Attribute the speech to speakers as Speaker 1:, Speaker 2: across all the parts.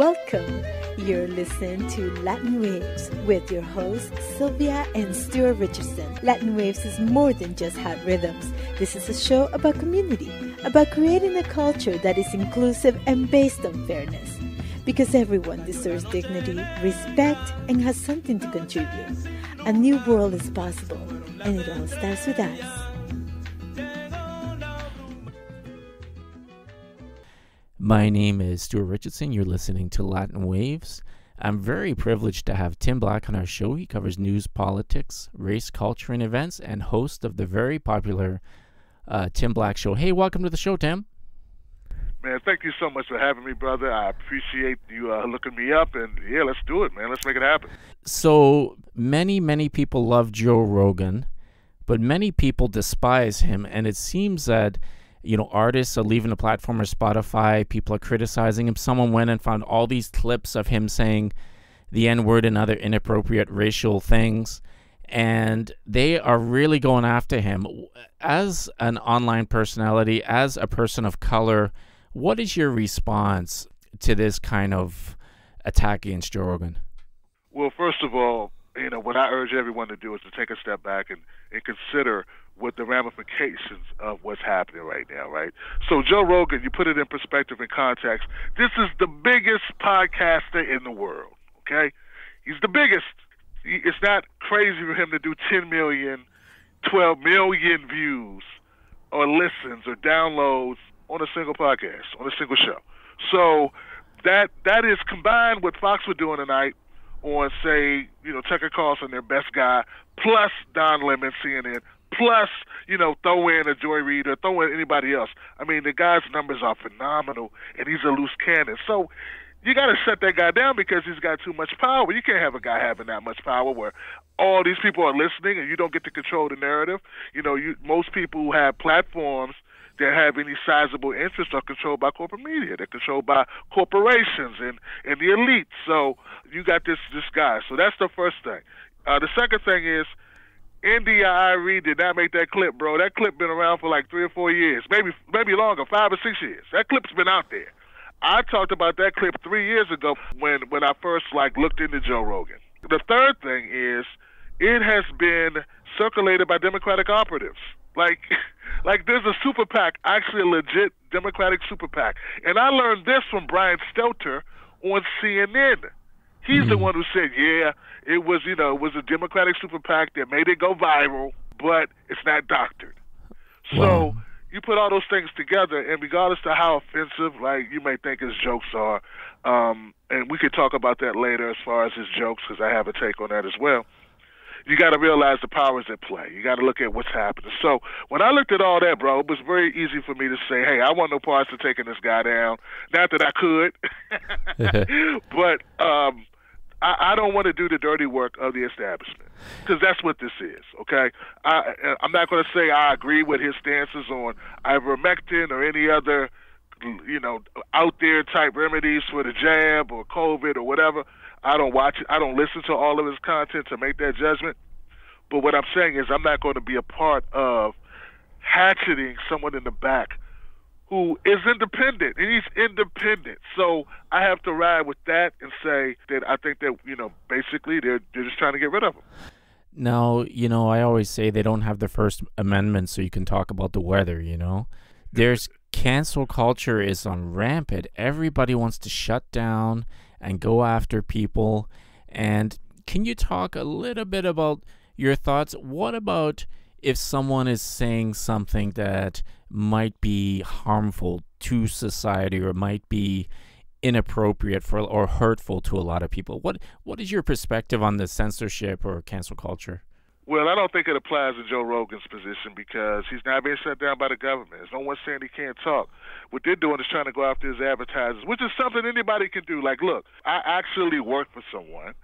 Speaker 1: Welcome. You're listening to Latin Waves with your hosts, Sylvia and Stuart Richardson. Latin Waves is more than just hot rhythms. This is a show about community, about creating a culture that is inclusive and based on fairness. Because everyone deserves dignity, respect, and has something to contribute. A new world is possible, and it all starts with us.
Speaker 2: My name is Stuart Richardson. You're listening to Latin Waves. I'm very privileged to have Tim Black on our show. He covers news, politics, race, culture, and events, and host of the very popular Tim Black Show. Hey, welcome to the show, Tim.
Speaker 3: Man, thank you so much for having me, brother. I appreciate you looking me up, and yeah, let's do it, man. Let's make it happen.
Speaker 2: So many people love Joe Rogan, but many people despise him, and it seems that artists are leaving the platform or Spotify. People are criticizing him. Someone went and found all these clips of him saying the N-word and other inappropriate racial things, and they are really going after him. As an online personality, as a person of color, what is your response to this kind of attack against Joe Rogan?
Speaker 3: Well, first of all, what I urge everyone to do is to take a step back and consider what the ramifications of what's happening right now, right? So Joe Rogan, you put it in perspective and context, this is the biggest podcaster in the world, okay? He's the biggest. It's not crazy for him to do 10 million, 12 million views or listens or downloads on a single podcast, on a single show. So that is combined with Fox were doing tonight on, say, Tucker Carlson, their best guy, plus Don Lemon, CNN, plus, throw in a Joy Reid or throw in anybody else. I mean, the guy's numbers are phenomenal, and he's a loose cannon. So you got to shut that guy down because he's got too much power. You can't have a guy having that much power where all these people are listening and you don't get to control the narrative. Most people who have platforms that have any sizable interest are controlled by corporate media. They're controlled by corporations and the elite. So you got this guy. So that's the first thing. The second thing is, NDIRE did not make that clip, bro. That clip been around for like 3 or 4 years, maybe longer, 5 or 6 years. That clip's been out there. I talked about that clip 3 years ago when I first looked into Joe Rogan. The third thing is, it has been circulated by Democratic operatives. Like there's a super PAC, actually a legit Democratic super PAC. And I learned this from Brian Stelter on CNN. He's the one who said, yeah, it was a Democratic super PAC that made it go viral, but it's not doctored. So you put all those things together, and regardless of how offensive, you may think his jokes are, and we could talk about that later as far as his jokes, because I have a take on that as well. You got to realize the powers at play. You got to look at what's happening. So when I looked at all that, bro, it was very easy for me to say, hey, I want no parts of taking this guy down. Not that I could, but I don't want to do the dirty work of the establishment, because that's what this is, okay? I'm not going to say I agree with his stances on ivermectin or any other, out there type remedies for the jab or COVID or whatever. I don't watch it. I don't listen to all of his content to make that judgment. But what I'm saying is I'm not going to be a part of hatcheting someone in the back who is independent, and he's independent. So I have to ride with that and say that I think that, basically they're just trying to get rid of him.
Speaker 2: Now, I always say they don't have the First Amendment so you can talk about the weather, There's cancel culture is on rampant. Everybody wants to shut down and go after people. And can you talk a little bit about your thoughts? What about if someone is saying something that might be harmful to society or might be inappropriate for or hurtful to a lot of people? What is your perspective on the censorship or cancel culture?
Speaker 3: Well, I don't think it applies to Joe Rogan's position because he's not being shut down by the government. There's no one saying he can't talk. What they're doing is trying to go after his advertisers, which is something anybody can do. Like, look, I actually work for someone.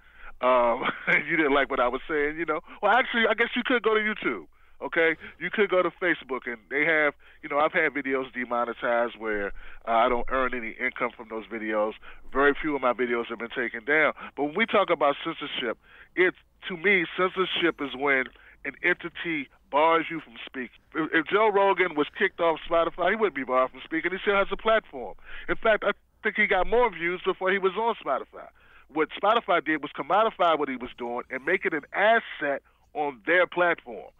Speaker 3: You didn't like what I was saying, Well, actually, I guess you could go to YouTube. Okay, you could go to Facebook, and they have, I've had videos demonetized where I don't earn any income from those videos. Very few of my videos have been taken down. But when we talk about censorship, to me, censorship is when an entity bars you from speaking. If Joe Rogan was kicked off Spotify, he wouldn't be barred from speaking. He still has a platform. In fact, I think he got more views before he was on Spotify. What Spotify did was commodify what he was doing and make it an asset on their platform.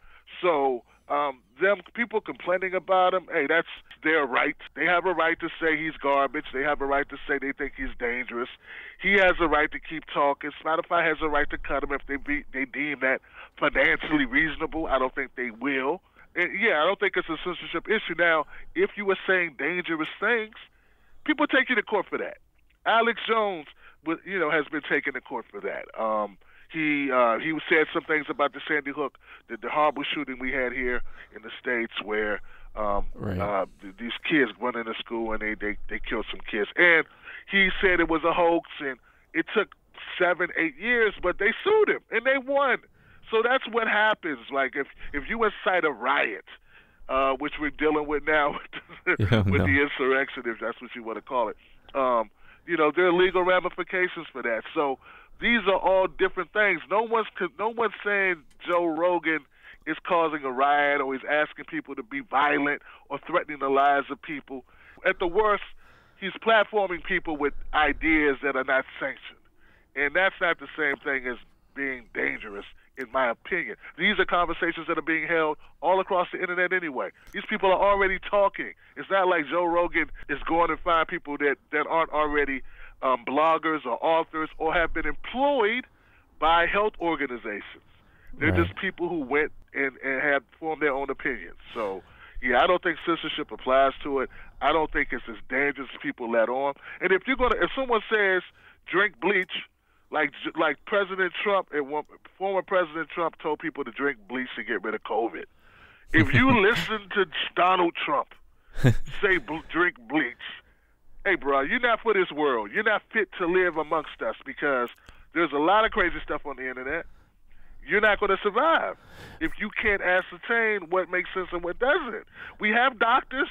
Speaker 3: So them people complaining about him, hey, that's their right. They have a right to say he's garbage. They have a right to say they think he's dangerous. He has a right to keep talking. Spotify has a right to cut him if they deem that financially reasonable. I don't think they will. And yeah, I don't think it's a censorship issue. Now, if you were saying dangerous things, people take you to court for that. Alex Jones, has been taken to court for that. He said some things about the Sandy Hook, the horrible shooting we had here in the States, where these kids went into school and they killed some kids. And he said it was a hoax, and it took 7-8 years, but they sued him and they won. So that's what happens. Like if you incite a riot, which we're dealing with now with the insurrection, if that's what you want to call it, there are legal ramifications for that. So these are all different things. No one's saying Joe Rogan is causing a riot or he's asking people to be violent or threatening the lives of people. At the worst, he's platforming people with ideas that are not sanctioned. And that's not the same thing as being dangerous, in my opinion. These are conversations that are being held all across the internet anyway. These people are already talking. It's not like Joe Rogan is going to find people that aren't already bloggers or authors or have been employed by health organizations. They're just people who went and have formed their own opinions. So, yeah, I don't think censorship applies to it. I don't think it's as dangerous as people let on. And if someone says drink bleach, like President Trump and former President Trump told people to drink bleach to get rid of COVID. If you listen to Donald Trump say drink bleach, hey, bro, you're not for this world. You're not fit to live amongst us because there's a lot of crazy stuff on the internet. You're not going to survive if you can't ascertain what makes sense and what doesn't. We have doctors.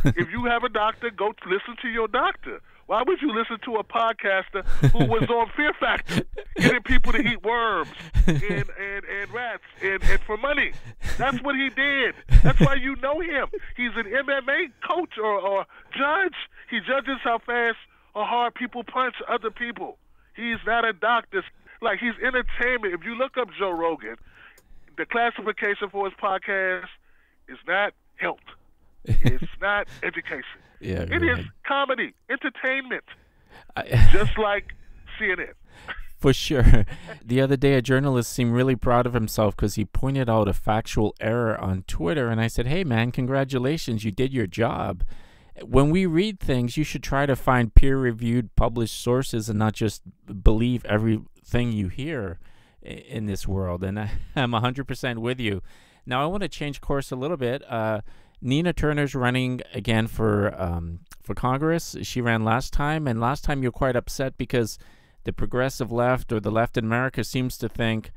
Speaker 3: If you have a doctor, go listen to your doctor. Why would you listen to a podcaster who was on Fear Factor, getting people to eat worms and rats and for money? That's what he did. That's why you know him. He's an MMA coach or judge. He judges how fast or hard people punch other people. He's not a doctor. Like, he's entertainment. If you look up Joe Rogan, the classification for his podcast is not health. It's not education.
Speaker 2: Yeah,
Speaker 3: it is comedy, entertainment, just like CNN.
Speaker 2: For sure. The other day, a journalist seemed really proud of himself because he pointed out a factual error on Twitter. And I said, hey, man, congratulations. You did your job. When we read things, you should try to find peer-reviewed, published sources and not just believe everything you hear in this world. And I'm 100% with you. Now, I want to change course a little bit. Nina Turner's running again for Congress. She ran last time, and last time you're quite upset because the progressive left or the left in America seems to think,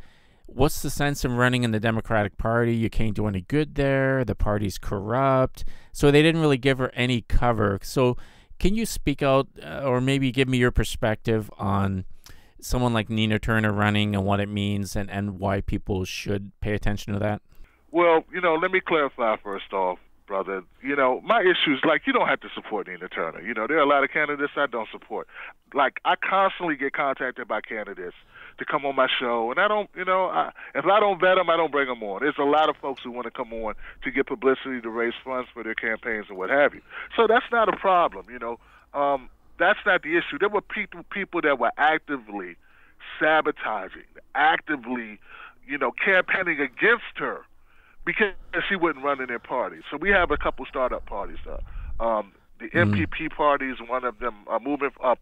Speaker 2: what's the sense of running in the Democratic Party? You can't do any good there. The party's corrupt. So they didn't really give her any cover. So can you speak out or maybe give me your perspective on someone like Nina Turner running and what it means and why people should pay attention to that?
Speaker 3: Well, let me clarify first off, brother. My issue is, like, you don't have to support Nina Turner. There are a lot of candidates I don't support. Like, I constantly get contacted by candidates to come on my show, and I don't, if I don't vet them, I don't bring them on. There's a lot of folks who want to come on to get publicity, to raise funds for their campaigns and what have you. So that's not a problem, That's not the issue. There were people that were actively sabotaging, actively, campaigning against her because she wouldn't run in their parties. So we have a couple startup parties. The MPP party is one of them.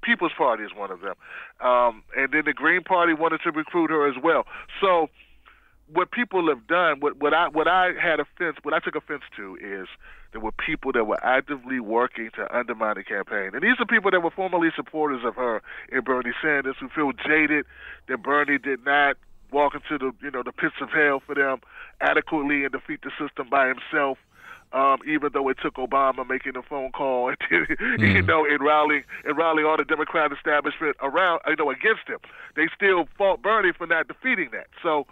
Speaker 3: People's Party is one of them. And then the Green Party wanted to recruit her as well. So what people have done, what I took offense to is there were people that were actively working to undermine the campaign. And these are people that were formerly supporters of her and Bernie Sanders who feel jaded that Bernie did not walk into the pits of hell for them adequately and defeat the system by himself. even though it took Obama making a phone call and and rallying all the Democrat establishment around, against him. They still fought Bernie for not defeating that. So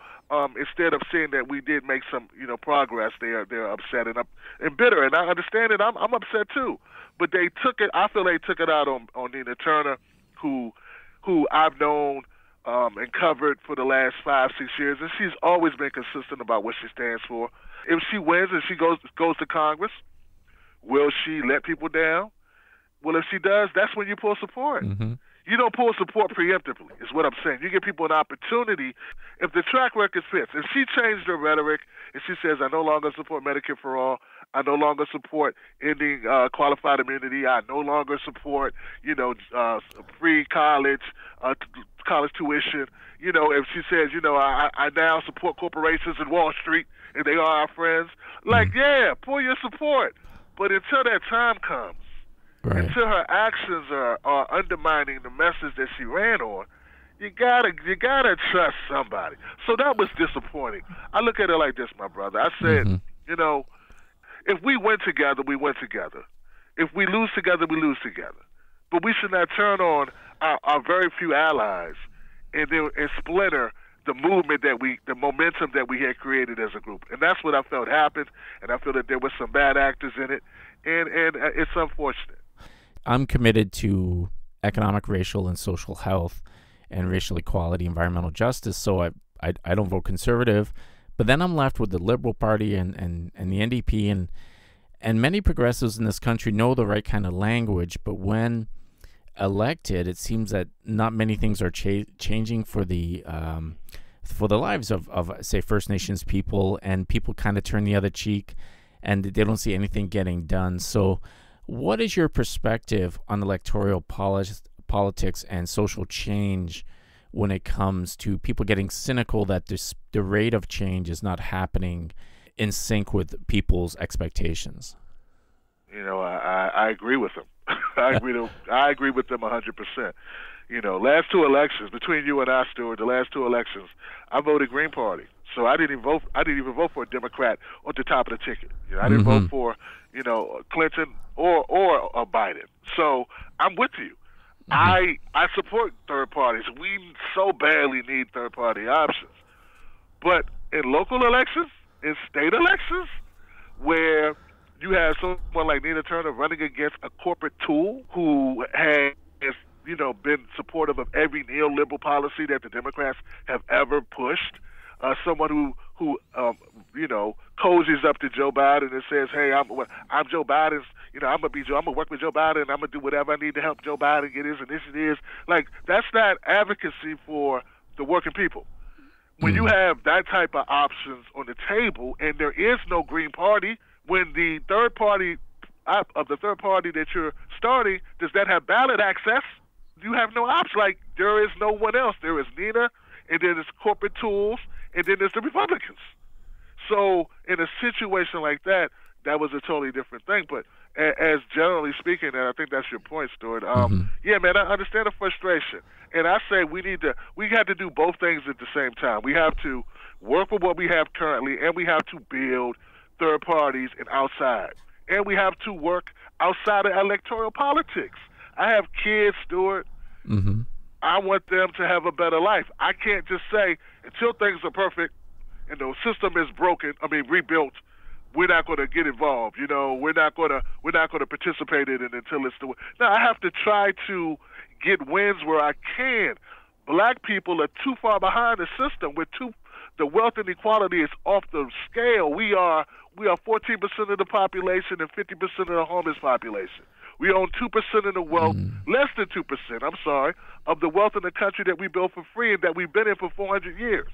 Speaker 3: instead of seeing that we did make some progress, they're upset and bitter, and I understand it. I'm upset too. But they took it. I feel they took it out on Nina Turner, who I've known and covered for the last 5-6 years, and she's always been consistent about what she stands for. If she wins and she goes to Congress, will she let people down? Well, if she does, that's when you pull support.
Speaker 2: Mm-hmm.
Speaker 3: You don't pull support preemptively, is what I'm saying. You give people an opportunity. If the track record fits, if she changed her rhetoric and she says, I no longer support Medicare for all, I no longer support ending qualified immunity, I no longer support, free college tuition, if she says, I now support corporations in Wall Street and they are our friends, yeah, pull your support. But until that time comes,
Speaker 2: right,
Speaker 3: until her actions are undermining the message that she ran on, you gotta trust somebody. So that was disappointing. I look at it like this, my brother. I said, if we win together, we win together. If we lose together, we lose together. But we should not turn on our very few allies and splinter the movement the momentum that we had created as a group. And that's what I felt happened, and I feel that there were some bad actors in it, and it's unfortunate.
Speaker 2: I'm committed to economic, racial, and social health and racial equality, environmental justice, so I don't vote conservative. But then I'm left with the Liberal Party and the NDP, and many progressives in this country know the right kind of language, but when elected, it seems that not many things are changing for the lives of say First Nations people, and people kind of turn the other cheek, and they don't see anything getting done. So what is your perspective on electoral politics and social change when it comes to people getting cynical that the rate of change is not happening in sync with people's expectations?
Speaker 3: I agree with them. I agree with them 100%. Last two elections, between you and I, Stuart, the last two elections, I voted Green Party. So I didn't even vote for a Democrat on the top of the ticket. I didn't vote for, Clinton or Biden. So I'm with you. I support third parties. We so badly need third party options. But in local elections, in state elections, where you have someone like Nina Turner running against a corporate tool who has, been supportive of every neoliberal policy that the Democrats have ever pushed, someone who cozies up to Joe Biden and says, "Hey, I'm Joe Biden's. I'm gonna work with Joe Biden. I'm gonna do whatever I need to help Joe Biden get his initiatives." Like, that's not advocacy for the working people. When you have that type of options on the table, and there is no Green Party, when the third party that you're starting does that have ballot access, you have no option. Like, there is no one else. There is Nina, and then there's corporate tools, and then there's the Republicans. So in a situation like that, that was a totally different thing. But as generally speaking, and I think that's your point, Stuart, yeah, man, I understand the frustration. And I say we have to do both things at the same time. We have to work with what we have currently, and we have to build third parties and outside. And we have to work outside of electoral politics. I have kids, Stuart.
Speaker 2: Mm-hmm.
Speaker 3: I want them to have a better life. I can't just say, until things are perfect and the system is rebuilt, we're not going to get involved. We're not going to participate in it until it's the way. Now, I have to try to get wins where I can. Black people are too far behind the system. The wealth inequality is off the scale. We are 14% of the population and 50% of the homeless population. We own 2% of the wealth, less than 2%, of the wealth in the country that we built for free and that we've been in for 400 years.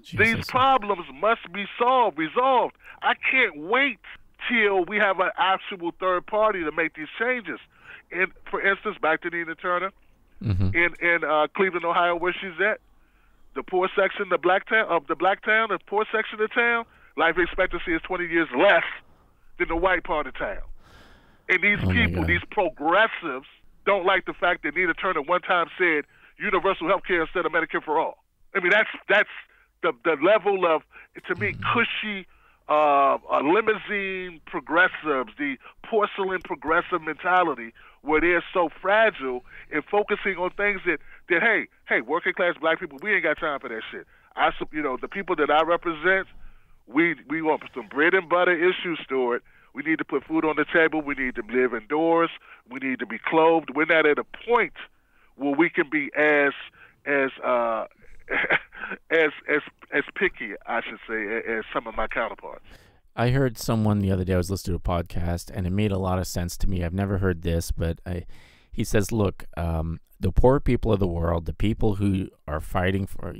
Speaker 3: Jesus. These problems must be resolved. I can't wait till we have an actual third party to make these changes. And for instance, back to Nina Turner, in Cleveland, Ohio, where she's at, the poor section, the poor section of town, life expectancy is 20 years less than the white part of town. And these people, these progressives, don't like the fact that Nina Turner one time said universal health care instead of Medicare for all. I mean, that's the level of, to me, cushy limousine progressives, the porcelain progressive mentality, where they're so fragile and focusing on things that hey, working class black people, we ain't got time for that shit. The people that I represent, we want some bread and butter issues, Stuart. We need to put food on the table. We need to live indoors. We need to be clothed. We're not at a point where we can be as as picky, I should say, as some of my counterparts.
Speaker 2: I heard someone the other day, I was listening to a podcast, and it made a lot of sense to me. I've never heard this, but he says, look, the poor people of the world, the people who are fighting for,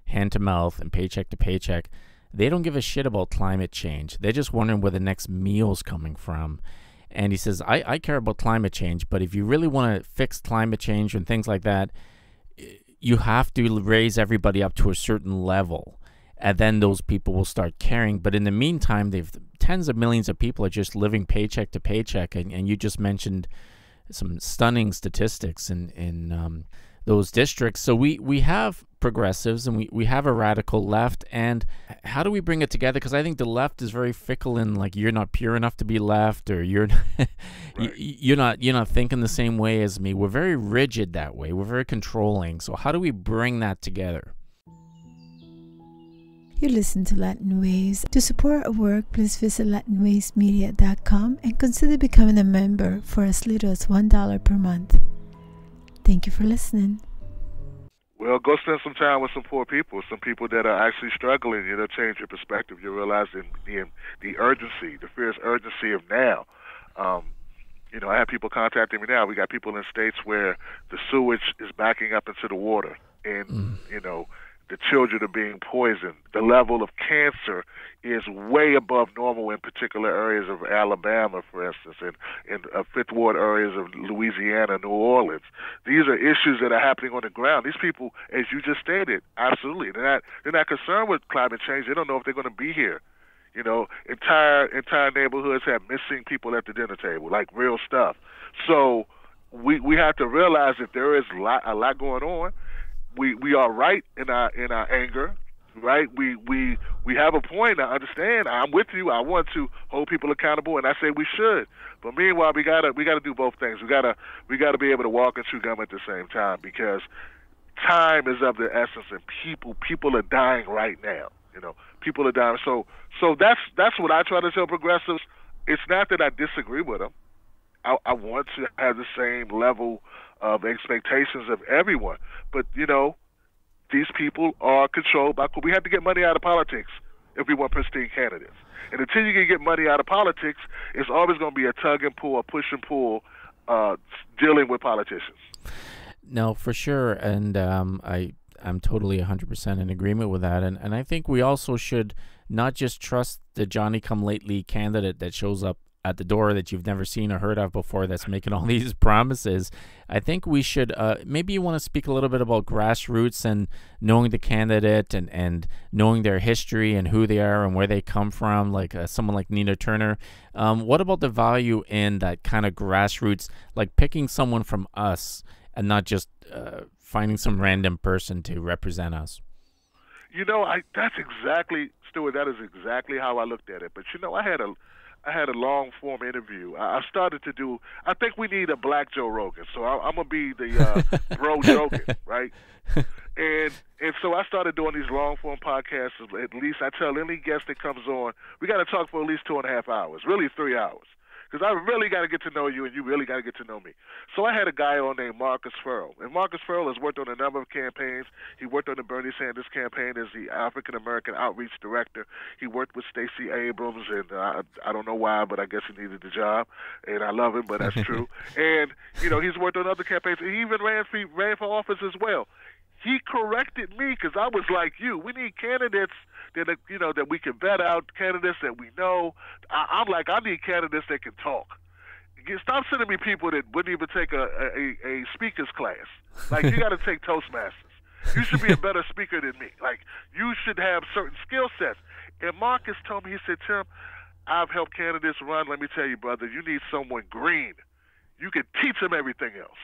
Speaker 2: hand to mouth and paycheck to paycheck, they don't give a shit about climate change. They're just wondering where the next meal's coming from. And he says, I care about climate change, but if you really want to fix climate change and things like that, you have to raise everybody up to a certain level, and then those people will start caring. But in the meantime, tens of millions of people are just living paycheck to paycheck, and you just mentioned some stunning statistics in those districts. So we have progressives and we have a radical left, and how do we bring it together? Because I think the left is very fickle in, like, you're not pure enough to be left, or you're
Speaker 3: Right.
Speaker 2: you're not thinking the same way as me. We're very rigid that way. We're very controlling. So how do we bring that together?
Speaker 1: You listen to Latin Waves. To support our work, please visit LatinWavesMedia.com and consider becoming a member for as little as $1 per month. Thank you for listening.
Speaker 3: Well, go spend some time with some poor people, some people that are actually struggling. It'll change your perspective. You'll realize the urgency, the fierce urgency of now. I have people contacting me now. We got people in states where the sewage is backing up into the water, and the children are being poisoned. The level of cancer is way above normal in particular areas of Alabama, for instance, and Fifth Ward areas of Louisiana, New Orleans. These are issues that are happening on the ground. These people, as you just stated, absolutely, they're not concerned with climate change. They don't know if they're going to be here. Entire neighborhoods have missing people at the dinner table, like real stuff. So we have to realize that there is a lot going on. We are right in our anger, right? We have a point. I understand. I'm with you. I want to hold people accountable, and I say we should. But meanwhile, we gotta do both things. We gotta be able to walk and chew gum at the same time, because time is of the essence, and people are dying right now. People are dying. So that's what I try to tell progressives. It's not that I disagree with them. I want to have the same level of expectations of everyone. But, these people are controlled by, we have to get money out of politics if we want pristine candidates. And until you can get money out of politics, it's always going to be a tug and pull, a push and pull, dealing with politicians.
Speaker 2: No, for sure. And I'm totally 100% in agreement with that. And I think we also should not just trust the Johnny-come-lately candidate that shows up at the door that you've never seen or heard of before that's making all these promises. I think we should, maybe you want to speak a little bit about grassroots and knowing the candidate and knowing their history and who they are and where they come from, like someone like Nina Turner. What about the value in that kind of grassroots, like picking someone from us and not just finding some random person to represent us?
Speaker 3: That's exactly, Stuart, that is exactly how I looked at it. But, I had a long form interview. I started to do. I think we need a black Joe Rogan. So I'm gonna be the bro Rogan, right? And so I started doing these long form podcasts. At least I tell any guest that comes on, we got to talk for at least 2.5 hours, really 3 hours, because I really got to get to know you, and you really got to get to know me. So I had a guy on named Marcus Farrell, and Marcus Farrell has worked on a number of campaigns. He worked on the Bernie Sanders campaign as the African American Outreach Director. He worked with Stacey Abrams, and I don't know why, but I guess he needed the job, and I love him, but that's true. And he's worked on other campaigns. He even ran for office as well. He corrected me because I was like you. We need candidates that we can vet out, candidates that we know. I'm like, I need candidates that can talk. Stop sending me people that wouldn't even take a speaker's class. Like, you got to take Toastmasters. You should be a better speaker than me. Like, you should have certain skill sets. And Marcus told me, he said, Tim, I've helped candidates run. Let me tell you, brother, you need someone green. You can teach them everything else.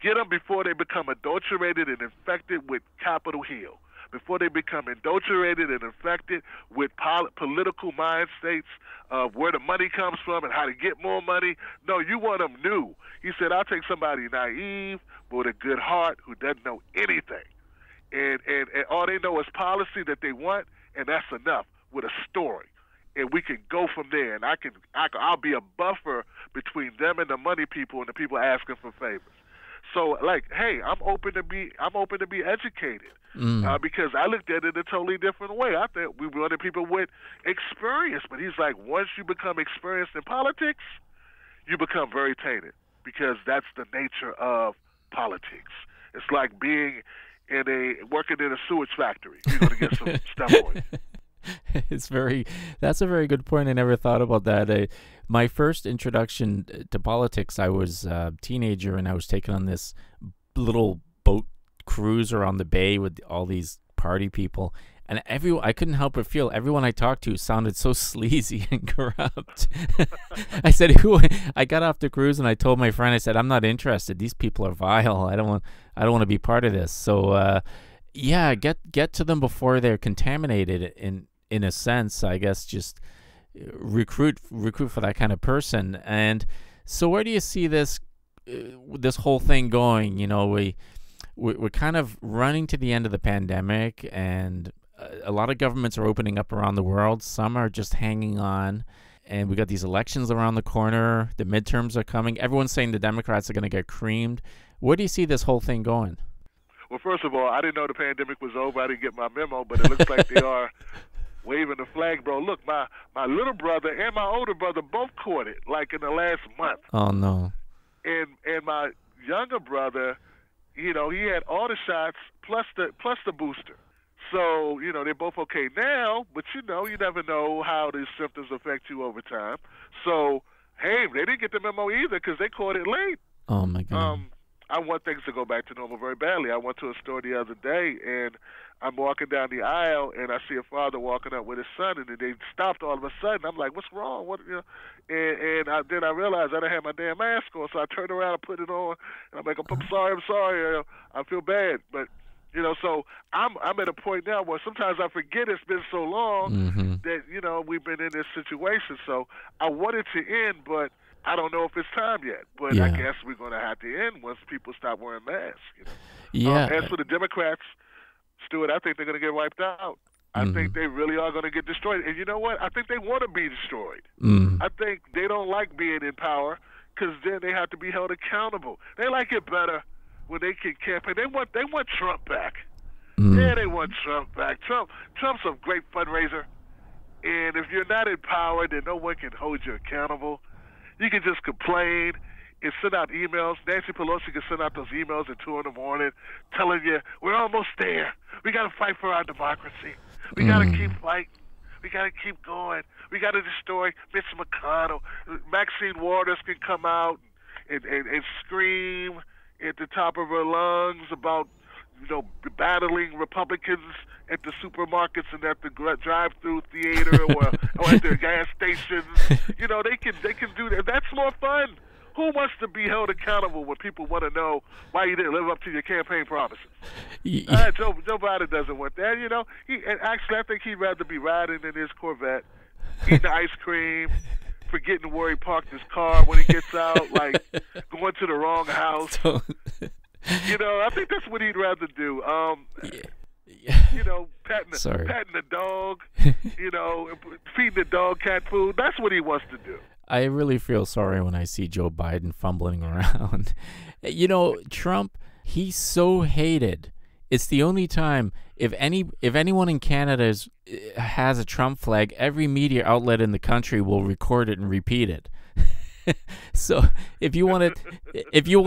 Speaker 3: Get them before they become adulterated and infected with Capitol Hill. before they become indoctrinated and infected with political mind states of where the money comes from and how to get more money. No, you want them new. He said, I'll take somebody naive but with a good heart who doesn't know anything. And all they know is policy that they want, and that's enough, with a story. And we can go from there. And I'll be a buffer between them and the money people and the people asking for favors. So, like, hey, I'm open to be educated because I looked at it a totally different way. I thought we wanted people with experience, but he's like, once you become experienced in politics, you become very tainted because that's the nature of politics. It's like being working in a sewage factory. You're going to get some stuff on you.
Speaker 2: That's a very good point. I never thought about that. My first introduction to politics, I was a teenager and I was taken on this little boat cruise around the bay with all these party people. And I couldn't help but feel everyone I talked to sounded so sleazy and corrupt. I said, I got off the cruise and I told my friend, I said, I'm not interested. These people are vile. I don't want to be part of this. So, yeah, get to them before they're contaminated in a sense, I guess. Just recruit for that kind of person. And so where do you see this whole thing going? You know, we're kind of running to the end of the pandemic, and a lot of governments are opening up around the world. Some are just hanging on, and we got these elections around the corner. The midterms are coming. Everyone's saying the Democrats are going to get creamed. Where do you see this whole thing going?
Speaker 3: Well, first of all, I didn't know the pandemic was over. I didn't get my memo, but it looks like they are waving the flag, bro. Look, my little brother and my older brother both caught it, like in the last month.
Speaker 2: Oh, no.
Speaker 3: And my younger brother, you know, he had all the shots plus the booster. So, you know, they're both okay now, but, you know, you never know how these symptoms affect you over time. So, hey, they didn't get the memo either because they caught it late.
Speaker 2: Oh, my God.
Speaker 3: I want things to go back to normal very badly. I went to a store the other day, and I'm walking down the aisle, and I see a father walking up with his son, and they stopped all of a sudden. I'm like, what's wrong? What, you know? Then I realized I didn't have my damn mask on, so I turned around and put it on, and I'm like, I'm sorry. I feel bad. But, you know, so I'm at a point now where sometimes I forget it's been so long that, you know, we've been in this situation. So I want it to end, but I don't know if it's time yet. But
Speaker 2: yeah.
Speaker 3: I guess we're going to have to end once people stop wearing masks. You know?
Speaker 2: Yeah.
Speaker 3: As for the Democrats, Stuart, I think they're going to get wiped out. I think they really are going to get destroyed. And you know what? I think they want to be destroyed. I think they don't like being in power because then they have to be held accountable. They like it better when they can campaign. They want Trump back. Yeah, they want Trump back. Trump's a great fundraiser. And if you're not in power, then no one can hold you accountable. You can just complain and send out emails. Nancy Pelosi can send out those emails at 2 in the morning telling you, we're almost there. We got to fight for our democracy. We got to keep fighting. We got to keep going. We got to destroy Mitch McConnell. Maxine Waters can come out and scream at the top of her lungs about, you know, battling Republicans at the supermarkets and at the drive-through theater or at the gas stations. You know, they can do that. That's more fun. Who wants to be held accountable when people want to know why you didn't live up to your campaign promises? Joe Biden doesn't want that, you know. Actually, I think he'd rather be riding in his Corvette, eating ice cream, forgetting where he parked his car when he gets out, like going to the wrong house. You know, I think that's what he'd rather do. You know, patting the dog, you know, feeding the dog cat food. That's what he wants to do.
Speaker 2: I really feel sorry when I see Joe Biden fumbling around. You know, Trump, he's so hated. It's the only time, if anyone in Canada has a Trump flag, every media outlet in the country will record it and repeat it. So if you want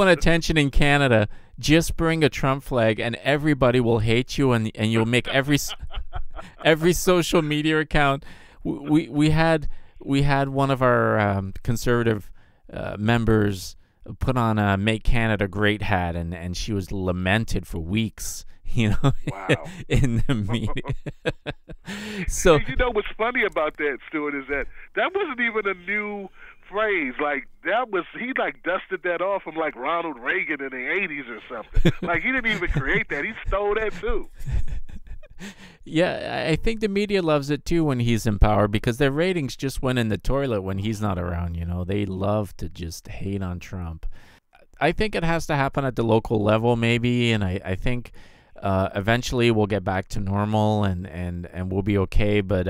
Speaker 2: attention in Canada, just bring a Trump flag and everybody will hate you, and you'll make every social media account. We had one of our conservative members put on a "Make Canada Great" hat, and she was lamented for weeks, you know,
Speaker 3: wow.
Speaker 2: in the media. So
Speaker 3: you know what's funny about that, Stuart, is that wasn't even a new phrase. Like he like dusted that off from like Ronald Reagan in the 80s or something. Like he didn't even create that. He stole that too.
Speaker 2: Yeah, I think the media loves it too when he's in power because their ratings just went in the toilet when he's not around. They love to just hate on Trump. I think it has to happen at the local level, maybe, and I think eventually we'll get back to normal and we'll be okay. But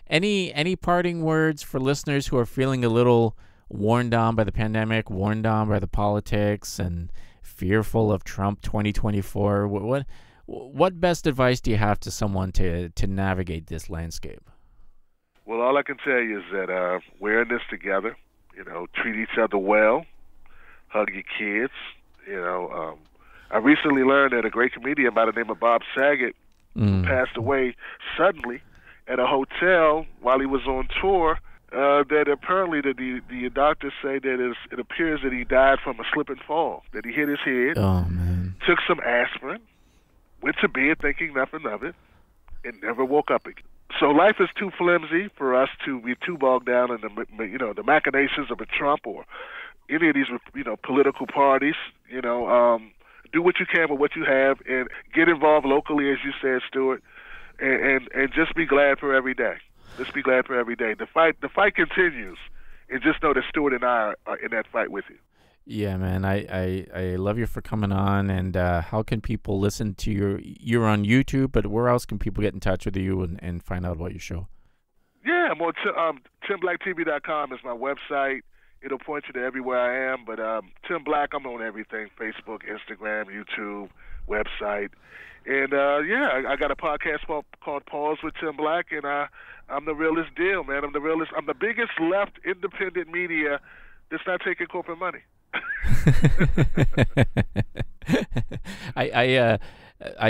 Speaker 2: any parting words for listeners who are feeling a little worn down by the pandemic, worn down by the politics, and fearful of Trump 2024? What best advice do you have to someone to navigate this landscape?
Speaker 3: Well, all I can tell you is that we're in this together. Treat each other well, hug your kids. I recently learned that a great comedian by the name of Bob Saget passed away suddenly at a hotel while he was on tour. That apparently the doctors say that it appears that he died from a slip and fall, that he hit his head, took some aspirin, went to bed thinking nothing of it, and never woke up again. So life is too flimsy for us to be too bogged down in the machinations of a Trump or any of these political parties. Do what you can with what you have and get involved locally, as you said, Stuart, and just be glad for every day. Let's be glad for every day. The fight continues, and just know that Stuart and I are in that fight with you.
Speaker 2: Yeah, man, I love you for coming on. And how can people listen to you're on YouTube, but where else can people get in touch with you and find out about your show?
Speaker 3: Yeah, I'm on TimBlackTV.com is my website. It'll point you to everywhere I am. But Tim Black, I'm on everything: Facebook, Instagram, YouTube, website. And I got a podcast called Pause with Tim Black, and I'm the realest deal, man. I'm the biggest left independent media that's not taking corporate money.
Speaker 2: I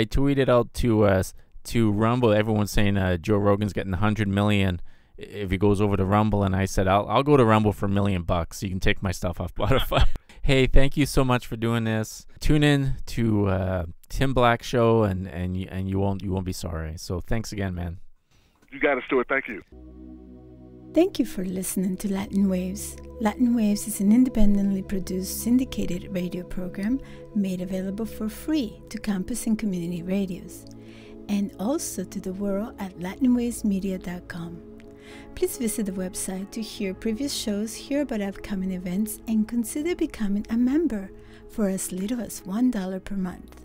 Speaker 2: tweeted out to Rumble. Everyone's saying Joe Rogan's getting 100 million if he goes over to Rumble, and I said I'll go to Rumble for $1 million. You can take my stuff off Spotify. Hey, thank you so much for doing this. Tune in to Tim Black Show, and you won't be sorry. So thanks again, man.
Speaker 3: You got it, Stuart. Thank you.
Speaker 1: Thank you for listening to Latin Waves. Latin Waves is an independently produced syndicated radio program made available for free to campus and community radios, and also to the world at latinwavesmedia.com. Please visit the website to hear previous shows, hear about upcoming events, and consider becoming a member for as little as $1 per month.